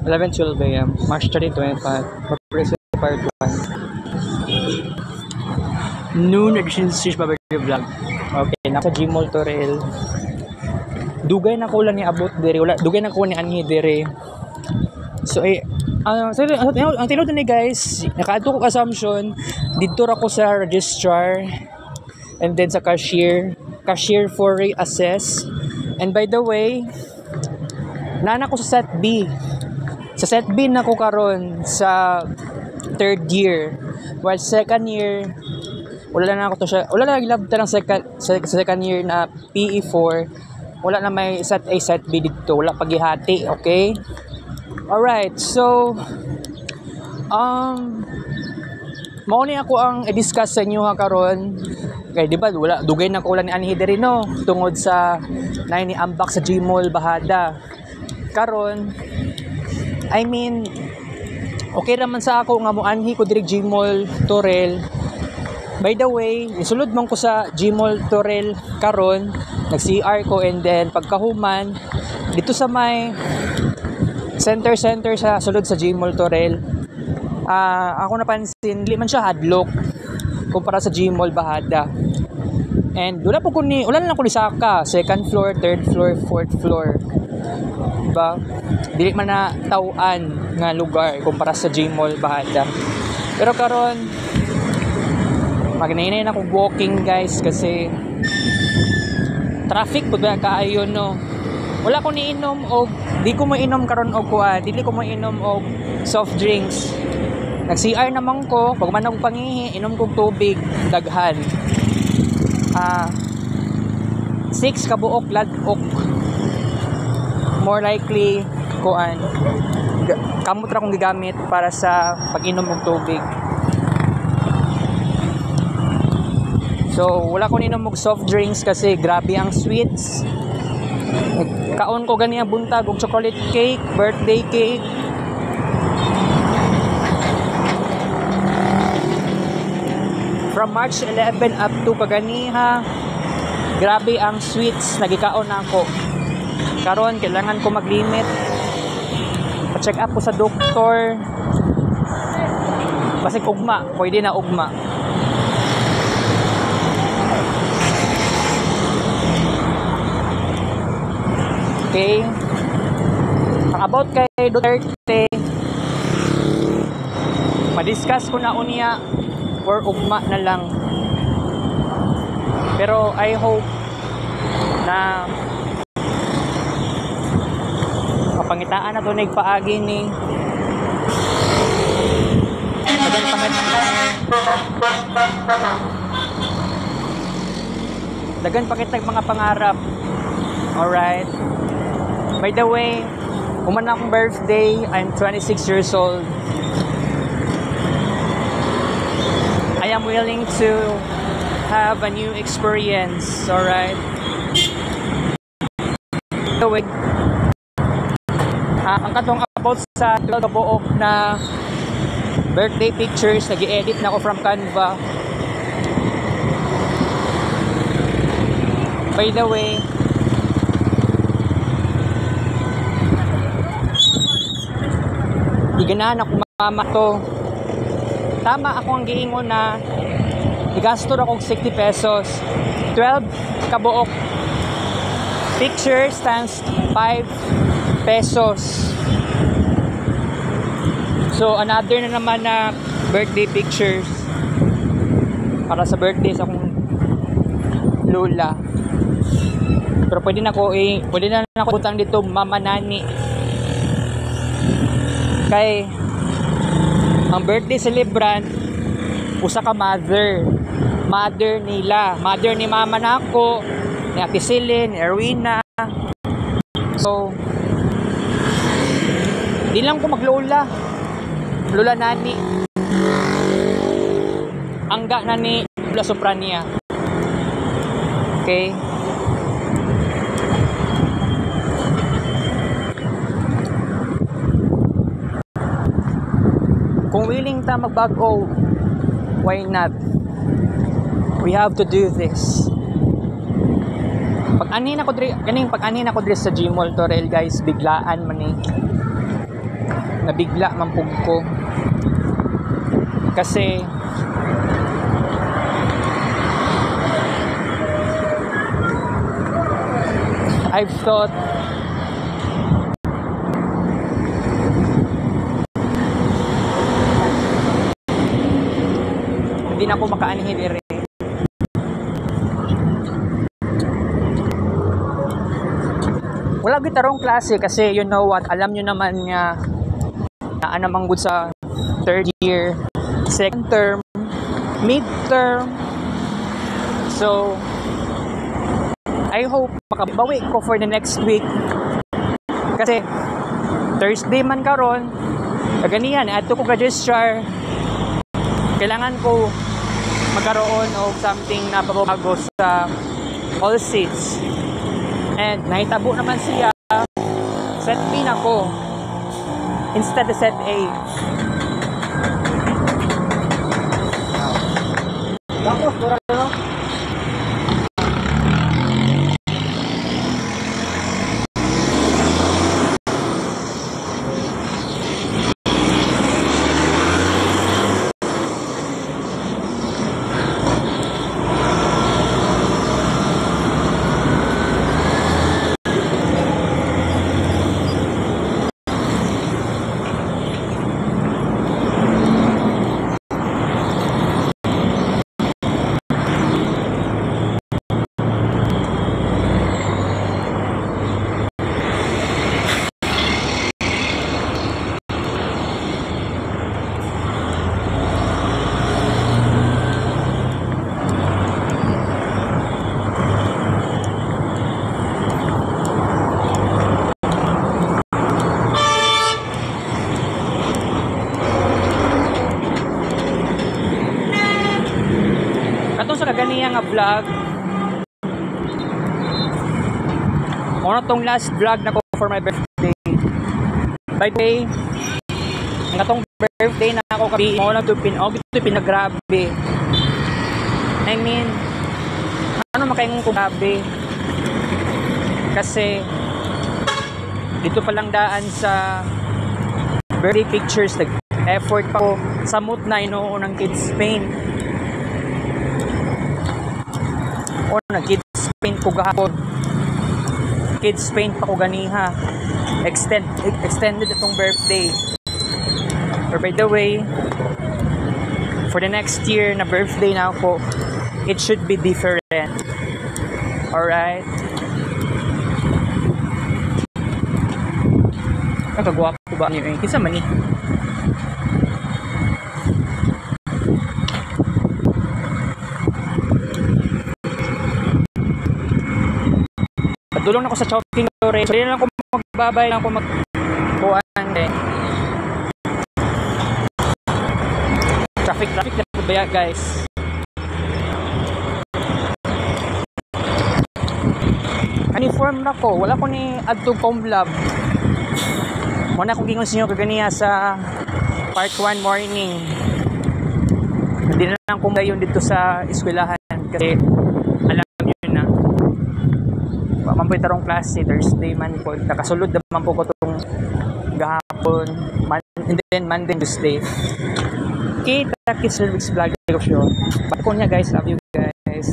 11:12 a.m. March 30, 25. Part 1. Noon edition series babay vlog. Okay, nako Gmall Torel. Dugay na ko lang ni abot dire, wala dugay na ko ni anhi dire. So ang tinod ni guys, nakaadto ko assumption dito ra ko sa registrar and then sa cashier for reassess. And by the way, nana ko sa set B. Sa set B na ko karon sa third year. While second year, wala na ako to siya. Wala na naglabta ng second year na PE4. Wala na may set A, set B dito. Wala paghihati, okay? Alright, so mauni ako ang i-discuss sa inyo ha karon. Okay, di ba? Wala dugay na ko lang ni anhi diri no tungod sa ni ambak sa Gmall bahada. Karon I mean, okay raman sa ako nga mo anhi ko diri Gmall Torel. By the way, isulod man ko sa Gmall Torel karon, nag-CR ko and then pagkahuman dito sa may center sa sulod sa Gmall Torel. Ako napansin, di man siya hadlock kumpara sa Gmall bahada. And wala na ko ni saka, second floor, third floor, fourth floor. Diba? Dili man na tawaan nga lugar kumpara sa Gmall bahada. Pero karon magnainay na akong walking guys kasi traffic pud ba kaayo no. Wala ko niinom og di ko mainom karon og dili ko mainom og soft drinks. Nag-CR naman ko, pag man ako pangihi, inom kong tubig, daghan. 6 kabuok ladok. More likely kamot ra kong gigamit para sa pag-inom ng tubig. So, wala ko ninom og soft drinks kasi grabe ang sweets. Kaon ko gani ang buntag og chocolate cake, birthday cake. From March 11 up to kaganiha, grabe ang sweets nagikaon na ako. Karon kailangan ko mag-limit. Pa-check up ko sa doktor. Basig ugma, pwede na ugma. Okay. Ang about kay Duterte, ma-discuss ko na unya or ugma na lang. Pero I hope na kapangitaan na ito nagpaagi ni dagan pakitag mga pangarap. Alright, by the way, human akong birthday. I'm 26 years old. I am willing to have a new experience. Alright, the way ang katong about sa 12 kabuok na birthday pictures, nag-i-edit na ako from Canva. By the way, iganahan ako mama to. Tama ako ang giingon na igastor ako 60 pesos. 12 kabuok pictures times 5 pesos. So another na naman na birthday pictures para sa birthday sa akong lola. Pero pwede na ako utang dito Mama Nani. Kay ang birthday celebrant usa ka mother nila, mother ni mama nako, ni Ate Celine, ni Erwina. So di lang ko maglola nani, angga na ni Lola Soprania. Okay, kung willing ta magbago, why not? We have to do this. Pag-anin ako diri sa Gmall Torel guys, biglaan man nabigla man pug ko. Kasi I've thought hindi na ako makaanhin dire. Wala gitarong klase kasi you know what, alam nyo naman nga na namang good sa third year, second term, midterm. So I hope makabawi ko for the next week kasi Thursday man karon kaganihan adto ko register, kailangan ko magkaroon of something na pabago sa all seats. And nahitabo naman siya, set B na ko instead of set A. Tapos, dura na. Sa kaganiya nga vlog, ano tong last vlog na ko for my birthday. By the way, ang atong birthday na ako kabi mo lang ito pinagrabe. I mean, ano makayong grabe kasi dito pa lang daan sa birthday pictures, nag-effort pa ko sa mood na inuunang kids paint. O nag-kids paint ko gahapon. Kids paint pa ko ganiha. Extended itong birthday. Or by the way, for the next year na birthday na ako, it should be different. Alright? Nakagwapo ba niyo eh? Kisa man eh. Dulong na ako sa chopping storage. Hindi lang ako magbabay lang ako magbuwan eh. Traffic na ba yan guys? Uniform na ko. Wala ko ni adto com lab. Muna akong gingon sa inyo kaganiya sa part 1 morning. Hindi na lang kung gayon dito sa eskwelahan kasi alam nyo na man po itarong klase Thursday man po nakasulod naman po ko itong gahapon and then Monday Tuesday. Okay, takis service vlog ko siya. Bago niya guys, love you guys.